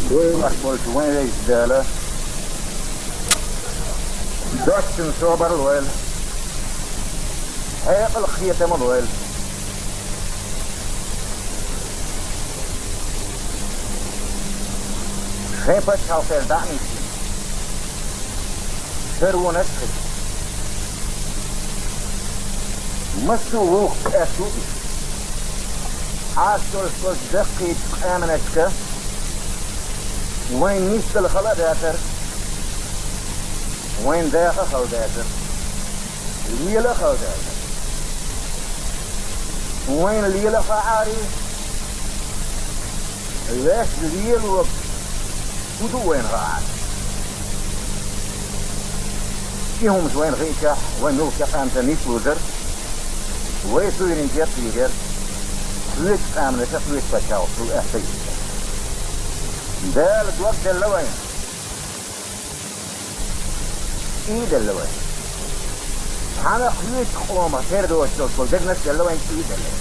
Ascoltăm de la Dustin Sober Loyal هيق الخيطة مضويل خيبة شاوفير دعني شرو نسخي مسووك أسوئي عاشور سوز دقيق آمنتك وين نيست الخلا داتر وين داخل خل داتر ليلة خل داتر وين ليلة خعاري لاش ليل وب ودو وين غعاري فيهم وين غيكح وين نوكح أنت نيس وزر ويسو يرنجير فيهر ليش آمنتك ليش بشاو سو أحسي ده الوقت اللوين ايد اللوين حالا خليت قوما خير دوش دوش ده نفس اللوين ايد اللوين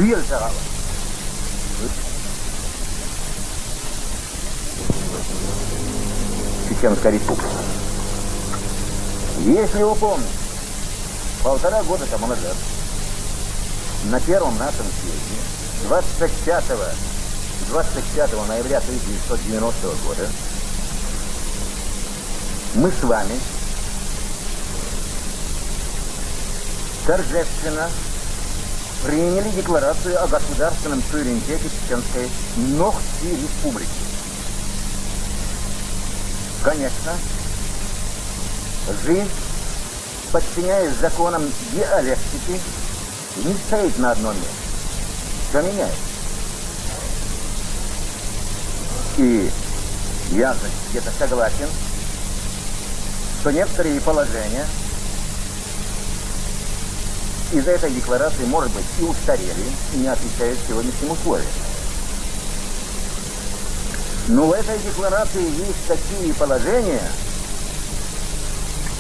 ليل شغال Чеченская республика. Если вы помните, 1,5 года тому назад на первом нашем съезде 25 ноября 1990 года мы с вами торжественно приняли декларацию о государственном суверенитете Чеченской Нохчи Республики. Конечно, жизнь, подчиняясь законам диалектики, не стоит на одном месте. Все меняется. И я где-то согласен, что некоторые положения из этой декларации, может быть, и устарели, и не отвечают сегодняшним условиям. Но в этой декларации есть такие положения,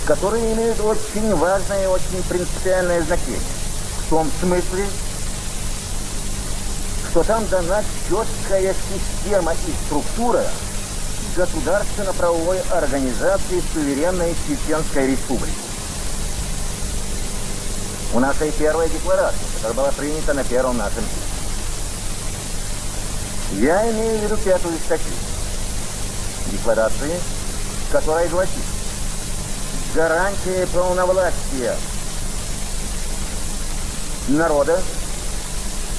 которые имеют очень важное и очень принципиальное значение. В том смысле, что там дана четкая система и структура государственно-правовой организации суверенной Чеченской Республики. У нашей первой декларации, которая была принята на первом нашем съезде. Я имею в виду 5-ю статью декларации, которая гласит: гарантия полновластия народа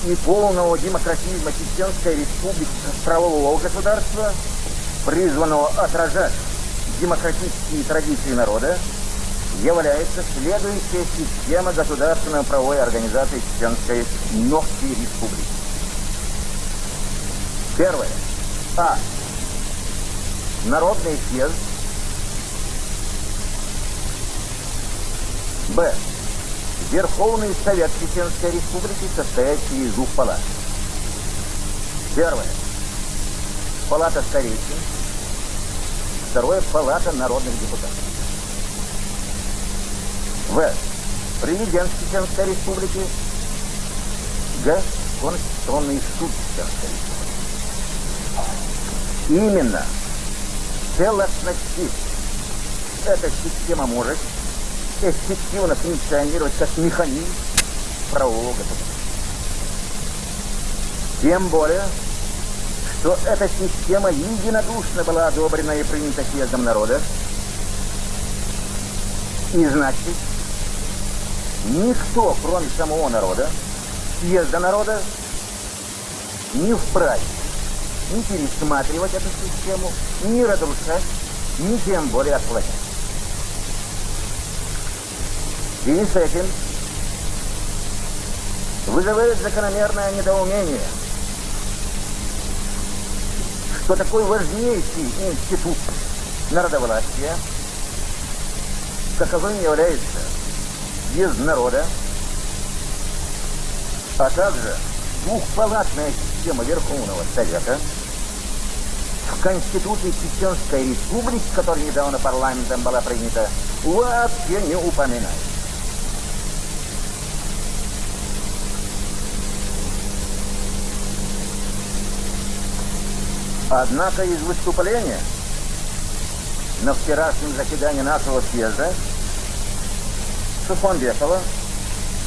и полного демократизма Чеченской Республики как правового государства, призванного отражать демократические традиции народа, является следующая система государственно-правовой организации Чеченской Нохчи Республики. Первое. А. Народный съезд. Б. Верховный Совет Чеченской Республики, состоящий из 2 палат. Первое. Палата старейшин. Второе. Палата народных депутатов. В. Президент Чеченской Республики. Г. Конституционный суд Чеченской Республики. Именно в целостности эта система может эффективно функционировать как механизм правового государства. Тем более, что эта система единодушно была одобрена и принята съездом народа, и значит, никто, кроме самого народа, съезда народа, не вправе ни пересматривать эту систему, ни разрушать, ни тем более отклонять. В связи с этим вызывает закономерное недоумение, что такой важнейший институт народовластия, каковым является съезд народа, а также двухпалатная система Верховного Совета, в Конституции Чеченской Республики, которая недавно парламентом была принята, вообще не упоминается. Однако из выступления на вчерашнем заседании нашего съезда Суханбекова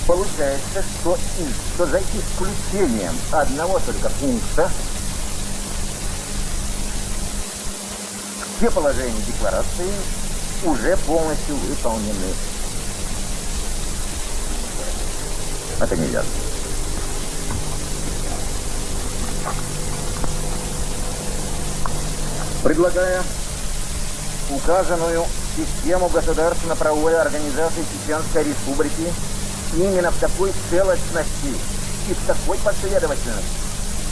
получается, что за исключением одного только пункта все положения декларации уже полностью выполнены. Это не ясно. Предлагая указанную систему государственно-правовой организации Чеченской Республики именно в такой целостности и в такой последовательности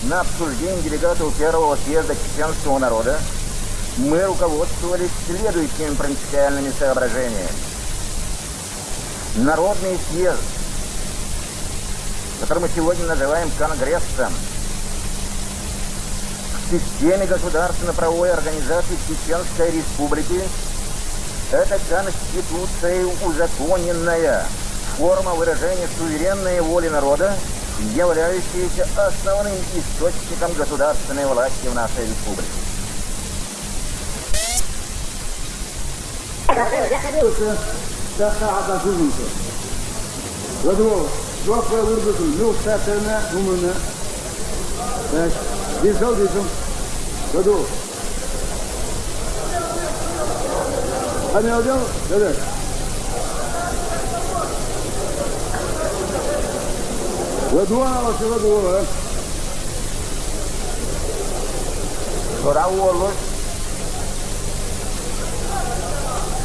на обсуждение делегатов первого съезда чеченского народа, мы руководствовались следующими принципиальными соображениями. Народный съезд, который мы сегодня называем Конгрессом, в системе государственно-правовой организации Чеченской Республики это конституция узаконенная форма выражения суверенной воли народа, являющаяся основным источником государственной власти в нашей республике.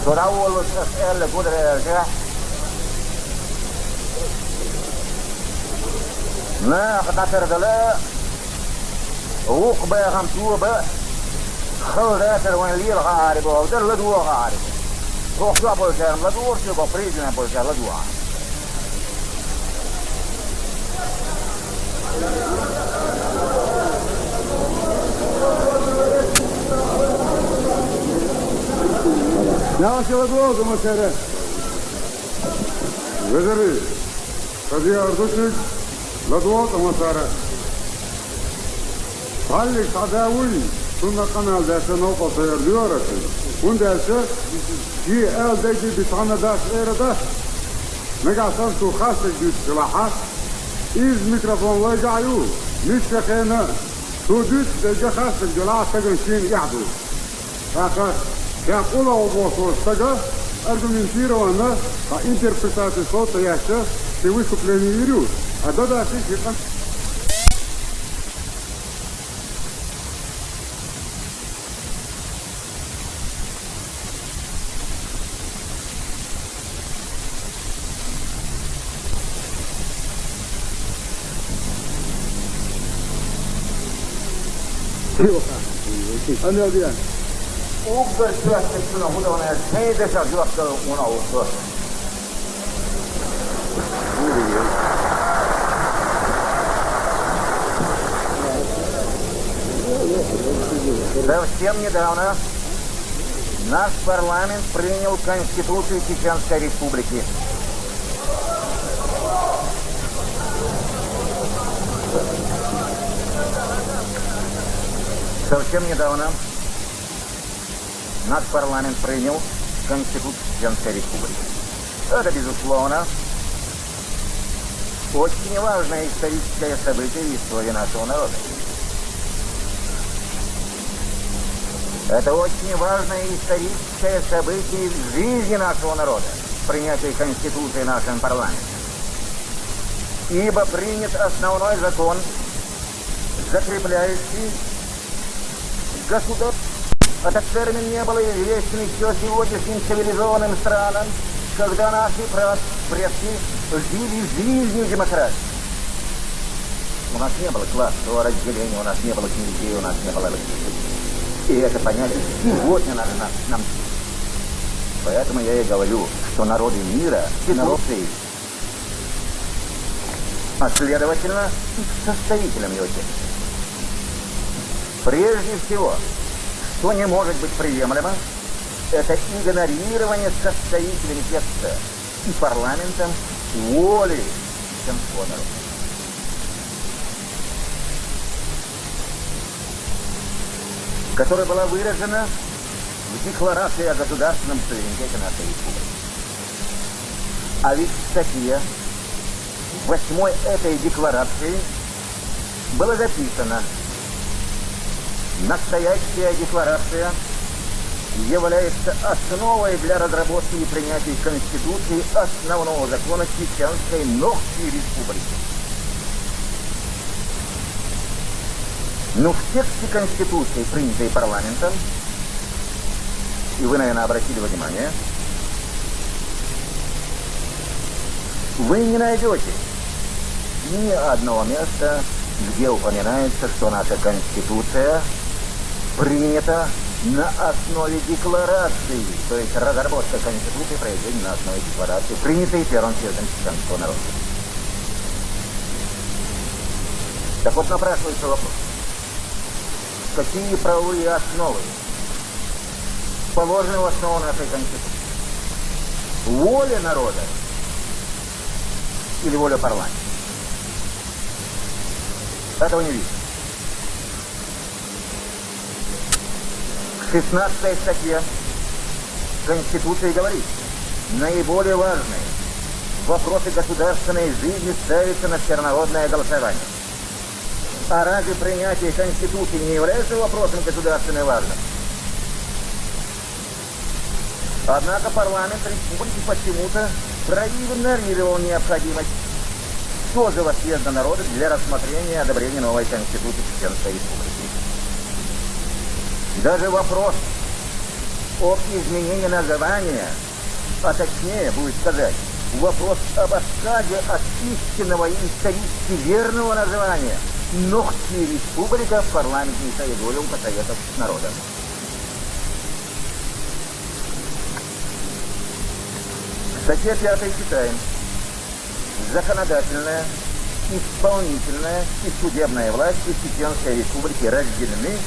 Soraolus SL Gudrerga. Na qatargala uqba gamtuba khawdatar wan lil gharib wa dar ladu gharib. Ruh ya bolsar ladu orti ba prezina bolsar ladu. Yavaş yavaş oldu mesele. Veziri, Kadı Arduşuk, Ladvat Amasara. Hallik Tadawi, Sunna Kanal derse Nopal sayarlıyor artık. Bunun derse, ki eldeki bir tane ders erede, megasan tu khasek düz silahat, iz mikrofonla gayu, nişfekene, tu düz dece khasek jolaata gönşin yahdu. Fakat, يقول أبو سوستجا أرجمنتيرو أنا كإنتربريتاتي صوت ياشة في ويسوبليني يريو هذا ده شيء كان أنا أدري Uber sürekli şuna hudavana ne deşar yoksa ona oldu. Совсем недавно наш парламент принял Конституцию Чеченской Республики. Совсем недавно наш парламент принял Конституцию Чеченской Республики. Это, безусловно, очень важное историческое событие в истории нашего народа. Это очень важное историческое событие в жизни нашего народа, принятие Конституции в нашем парламенте. Ибо принят основной закон, закрепляющий государство. Этот термин не был известен еще сегодняшним цивилизованным странам, когда наши предки жили жизнью демократии. У нас не было классового разделения, у нас не было князей, у нас не было родителей. И это понятие сегодня надо нам. Поэтому я и говорю, что народы мира, все народы, а следовательно, составителям его текста. Прежде всего, что не может быть приемлемо, это игнорирование составителями текста и парламентом воли чеченского народа. которая была выражена в Декларации о государственном суверенитете нашей республики. А ведь в статье 8 этой декларации было записано: настоящая декларация является основой для разработки и принятия Конституции основного закона Чеченской Ногчей Республики. Но в тексте Конституции, принятой парламентом, и вы, наверное, обратили внимание, вы не найдете ни одного места, где упоминается, что наша Конституция принята на основе декларации, то есть разработка Конституции произведена на основе декларации, принятой первым съездом чеченского народа. Так вот, напрашивается вопрос: какие правовые основы положены в основу нашей Конституции? Воля народа или воля парламента? Этого не видно. В 16 статье Конституции говорит: наиболее важные вопросы государственной жизни ставятся на всенародное голосование. А разве принятие Конституции не является вопросом государственной важности? Однако парламент республики почему-то проигнорировал необходимость созыва съезда народа для рассмотрения и одобрения новой Конституции Чеченской Республики. Даже вопрос об изменении названия, а точнее, будет сказать, вопрос об отказе от истинного и исторически верного названия Ногчая Республика в парламенте не соизволил посоветовать с народом. В статье 5 читаем: законодательная, исполнительная и судебная власти Чеченской Республики разделены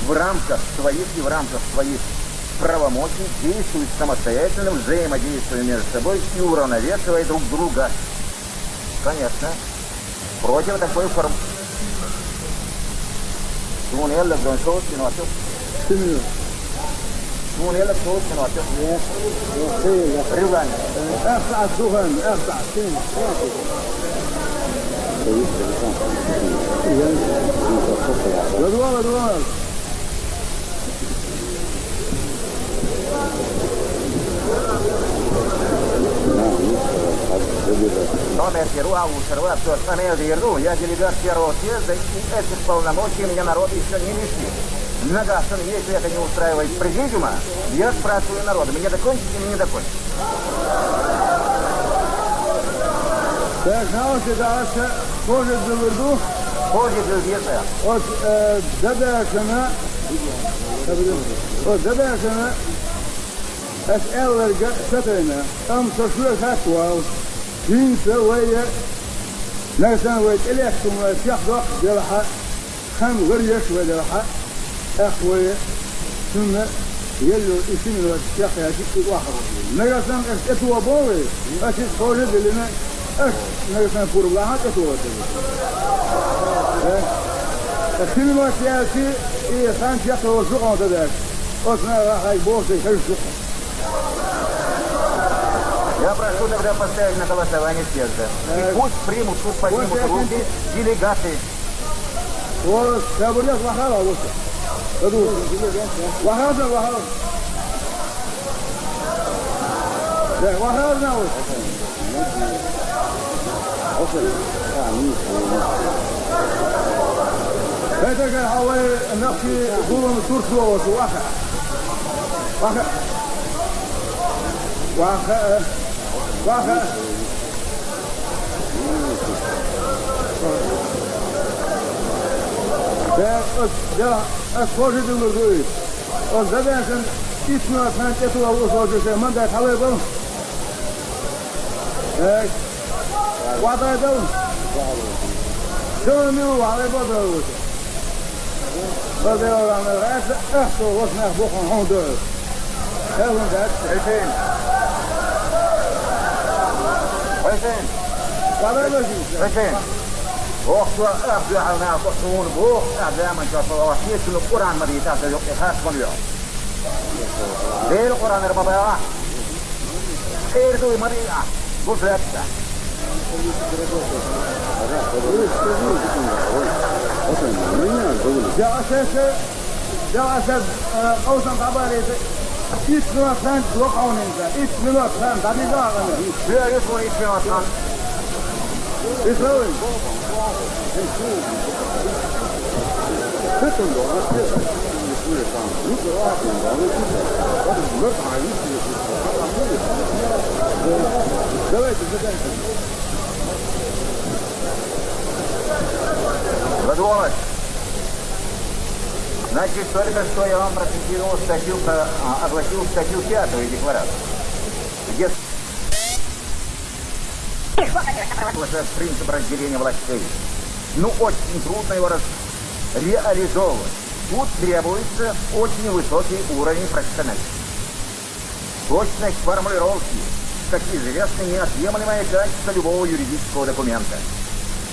в рамках своих правомочий, действуют самостоятельно, взаимодействуя между собой и уравновешивая друг друга. Конечно, против такой формы. Номер первого обсервацию остановил Ерду. Я делегат первого съезда, и этих полномочий меня народ еще не лишил. Нагашин, если это не устраивает президиума, я спрашиваю народа, мне докончить или не докончить? Так, знаете, дальше позже доведу. Позже доведется. От Дадашина, es ellerge setene, sorsluur actual, diensten wij, نحن ويت إليكم شخص جرحة خم غريش ودرحة أخوي ثم يلو اسم الشخص هذي واحد نحن أتوا بوي أشيء خالد لنا نحن فربلها أتوا السينما السياسي إيه كان شخص وزق هذا ده أصلا راح يبوس يخرج. Я прошу тогда поставить на голосование съезда. И пусть примут, пусть поднимут руки делегаты. Вот, я бы не слыхала, вот. Вахарна. Да, вахарна вот. Это как حوالي نفسي ظلم تركيا واخا ده اسفوجي دلوقتي وده عشان اسمه كان تطلع وصوجي ما ده حوالي بقى وضع ده شو ميو على بدر بدر على راس احسو وصنا بوخن هون ده هون ده عشان Хасен! Хасен! Хасен! också uppgörande på tron på att det man kan få åtminstone Koran med det att det här som gör. Det är Koran är bara. Är du Maria? Gå så rätt. يا أسد أوسن قبالي إسمه كان وقعون إنت إسمه كان دابي داغنا Det är ju så i Finland. إسمه Задумалась. Значит, только что я вам процитировал статью, огласил статью 5 декларации, где принцип разделения властей. Ну, очень трудно его реализовывать. Тут требуется очень высокий уровень профессионализма. Точность формулировки, как известно, неотъемлемое качество любого юридического документа.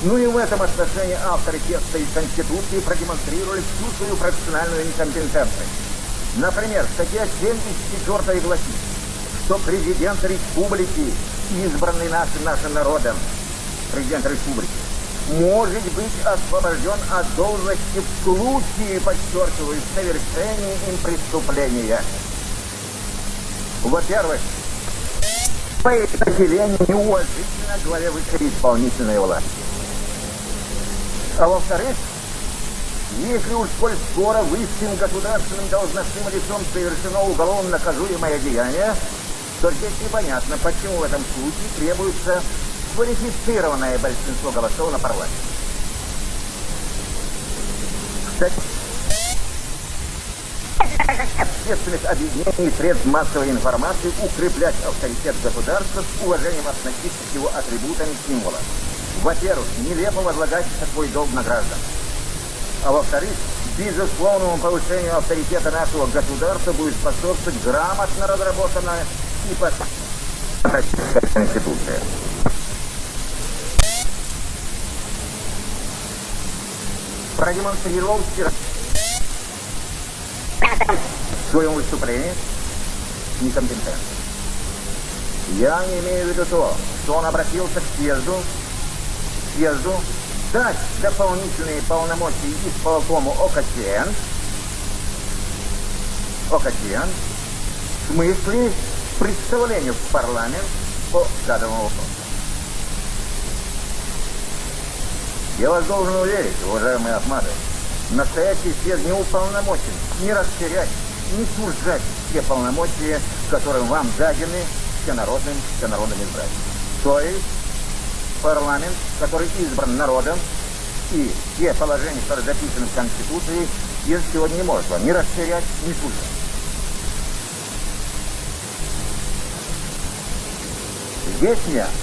Ну и в этом отношении авторы текста из Конституции продемонстрировали всю свою профессиональную некомпетентность. Например, статья 74 гласит, что президент республики, избранный нашим народом, президент республики, может быть освобожден от должности в случае, подчеркиваю, совершения им преступления. Во-первых, по населению неуважительно главе высшей исполнительной власти. А во-вторых, если уж сколь скоро высшим государственным должностным лицом совершено уголовно наказуемое деяние, то здесь непонятно, почему в этом случае требуется квалифицированное большинство голосов на парламенте. Кстати, общественных объединений и средств массовой информации укреплять авторитет государства с уважением относиться к его атрибутам и символам. Во-первых, нелепо возлагать такой долг на граждан. А во-вторых, безусловному повышению авторитета нашего государства будет способствовать грамотно разработанная и последовательная конституция. Продемонстрировал вчера в своем выступлении некомпетентность. Я не имею в виду то, что он обратился к съезду дать дополнительные полномочия исполкому ОКЧН в смысле представления в парламент по данному вопросу. Я вас должен уверить, уважаемые Ахмады, настоящий съезд не уполномочен не расширять, не сужать те полномочия, которые вам дадены всенародным избранием. То есть парламент, который избран народом, и те положения, которые записаны в Конституции, съезд сегодня не может вам ни расширять, ни сужать. Здесь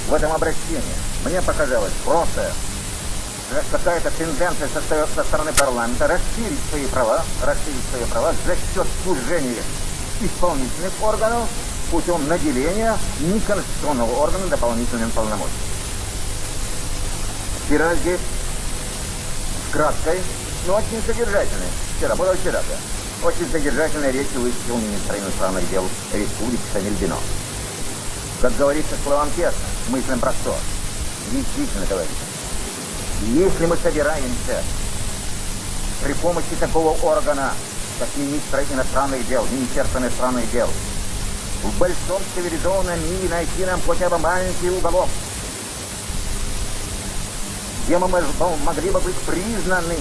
в этом обращении, мне показалось просто какая-то тенденция со стороны парламента расширить свои права за счет сужения исполнительных органов путем наделения неконституционного органа дополнительным полномочиям. Вчера здесь краткой, но очень содержательной. Очень содержательная речь выступил министр иностранных дел Республики Шамиль Бино. Как говорится, словам тесно, мыслям простор. Действительно говорится. Если мы собираемся при помощи такого органа, как министра иностранных дел, Министерство иностранных дел, в большом цивилизованном мире найти нам хотя бы маленький уголок, где мы могли бы быть признаны,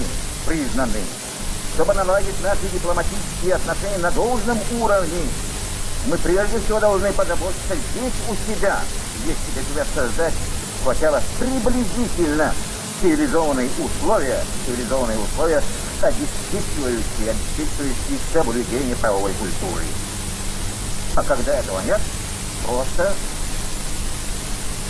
чтобы наладить наши дипломатические отношения на должном уровне, мы прежде всего должны позаботиться здесь у себя, создать хотя бы приблизительно цивилизованные условия, обеспечивающие соблюдение правовой культуры. А когда этого нет, просто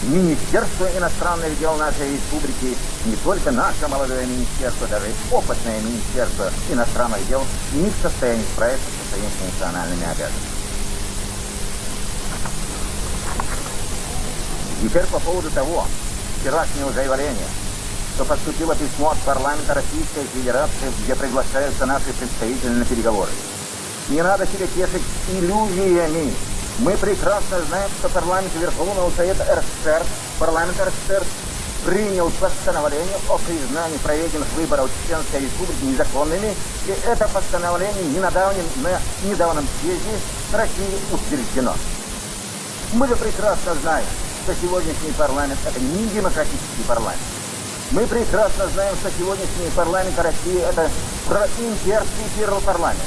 Министерство иностранных дел нашей республики, не только наше молодое министерство, даже опытное Министерство иностранных дел, не в состоянии справиться со своими функциональными обязанностями. Теперь по поводу того вчерашнего заявления что поступило письмо от парламента Российской Федерации, где приглашаются наши представители на переговоры. Не надо себя тешить иллюзиями. Мы прекрасно знаем, что парламент Верховного Совета РСФСР, парламент РСФСР принял постановление о признании проведенных выборов Чеченской Республики незаконными, и это постановление на недавнем съезде России утверждено. Мы же прекрасно знаем, что сегодняшний парламент – это не демократический парламент. Мы прекрасно знаем, что сегодняшний парламент России – это проимперский первый парламент.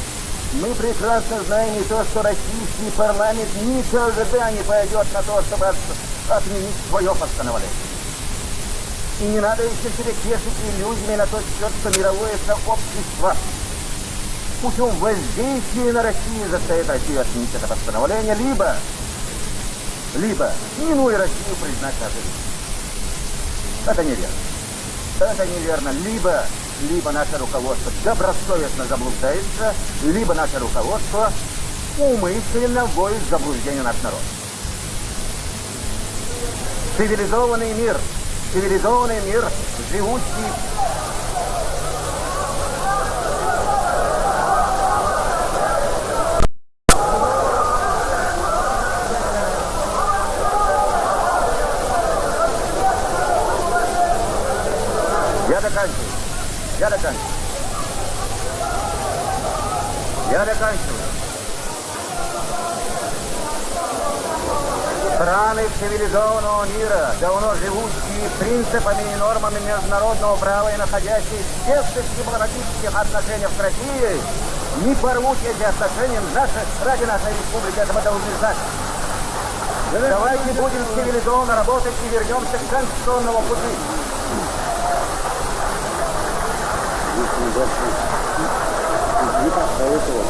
Мы прекрасно знаем и то, что российский парламент никогда не пойдет на то, чтобы отменить свое постановление. И не надо еще себе тешить иллюзиями на тот счет, что мировое сообщество путем воздействия на Россию заставит Россию отменить это постановление, либо минуя Россию признать наши решения. Это неверно. Это неверно. Либо наше руководство добросовестно заблуждается, либо наше руководство умышленно вводит в заблуждение наш народ. Цивилизованный мир, живущий... Я заканчиваю. Страны цивилизованного мира, давно живущие принципами и нормами международного права и находящие в тесных дипломатических отношениях с Россией, не порвут эти отношения ради нашей республики. Это мы должны знать. Давайте будем цивилизованно работать и вернемся к конституционному пути. Не поставить его.